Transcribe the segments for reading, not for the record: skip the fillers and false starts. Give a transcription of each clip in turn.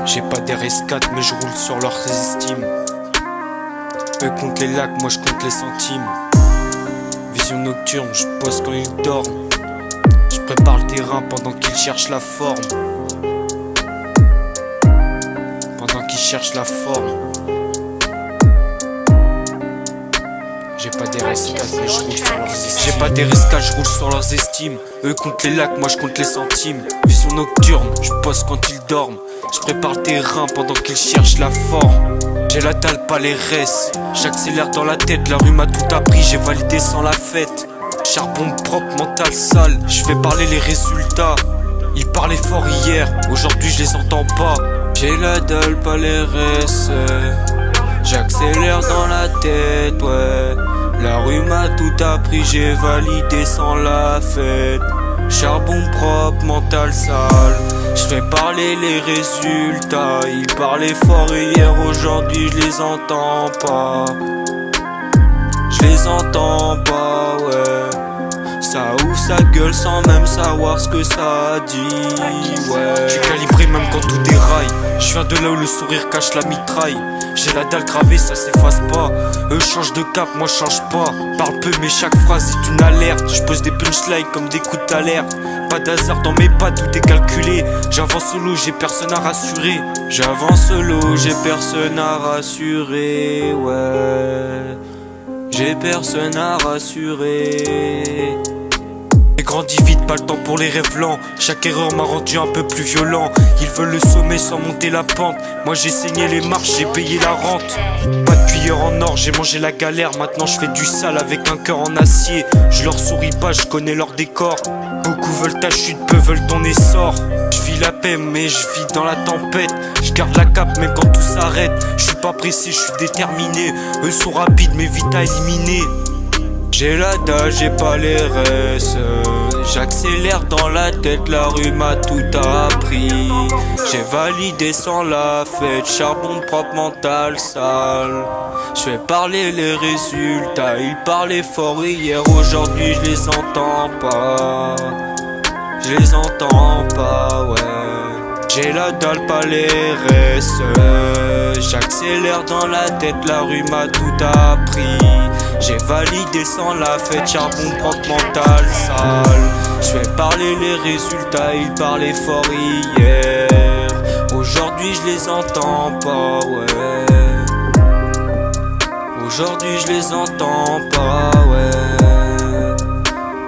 J'ai pas des RS4 mais je roule sur leur estime. Eux comptent les lacs, moi je compte les centimes. Vision nocturne, je pose quand ils dorment. Je prépare le terrain pendant qu'ils cherchent la forme. Pendant qu'ils cherchent la forme. J'ai pas des RS4 mais je roule sur leurs estimes. J'ai pas des RS4, je roule sur leurs estimes. Eux comptent les lacs, moi je compte les centimes. Vision nocturne, je pose quand ils dorment. Je prépare le terrain pendant qu'ils cherchent la forme. J'ai la dalle, pas les restes. J'accélère dans la tête, la rue m'a tout appris, j'ai validé sans la fête. Charbon propre, mental sale, je fais parler les résultats. Ils parlaient fort hier, aujourd'hui je les entends pas. J'ai la dalle, pas les restes. J'accélère dans la tête, ouais. La rue m'a tout appris, j'ai validé sans la fête. Charbon propre, mental sale. Je fais parler les résultats. Ils parlaient fort hier, aujourd'hui je les entends pas. Je les entends pas, ouais. Ça ouvre sa gueule sans même savoir ce que ça dit, ouais. J'suis calibré même quand tout déraille. Je viens de là où le sourire cache la mitraille. J'ai la dalle gravée, ça s'efface pas. Eux changent de cap, moi change pas. Parle peu mais chaque phrase est une alerte. Je pose des punchlines comme des coups d'alerte. Pas d'hasard dans mes pas, tout est calculé. J'avance solo, j'ai personne à rassurer. J'avance solo, j'ai personne à rassurer, ouais. J'ai personne à rassurer. J'ai grandi vite, pas le temps pour les rêves lents. Chaque erreur m'a rendu un peu plus violent. Ils veulent le sommet sans monter la pente. Moi j'ai saigné les marches, j'ai payé la rente. Pas de cuillère en or, j'ai mangé la galère. Maintenant je fais du sale avec un cœur en acier. Je leur souris pas, je connais leur décor. Beaucoup veulent ta chute, peu veulent ton essor. Je vis la paix mais je vis dans la tempête. Je garde la cape même quand tout s'arrête. Je suis pas pressé, je suis déterminé. Eux sont rapides mais vite à éliminer. J'ai la dalle, j'ai pas les restes. J'accélère dans la tête, la rue m'a tout appris. J'ai validé sans la fête, charbon propre, mental sale. J'fais parler les résultats, ils parlaient fort hier, aujourd'hui je les entends pas. Je les entends pas, ouais. J'ai la dalle, pas les restes. J'accélère dans la tête, la rue m'a tout appris. J'ai validé sans la fête, charbon propre, mental sale. J'fais parler les résultats, ils parlaient fort hier. Aujourd'hui je les entends pas, ouais. Aujourd'hui je les entends pas, ouais.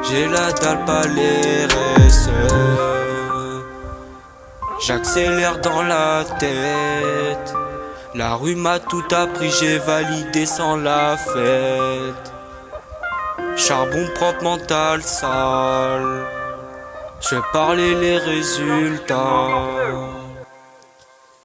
J'ai la dalle, pas les restes. J'accélère dans la tête. La rue m'a tout appris, j'ai validé sans la fête. Charbon propre, mental sale. Je fais parler les résultats.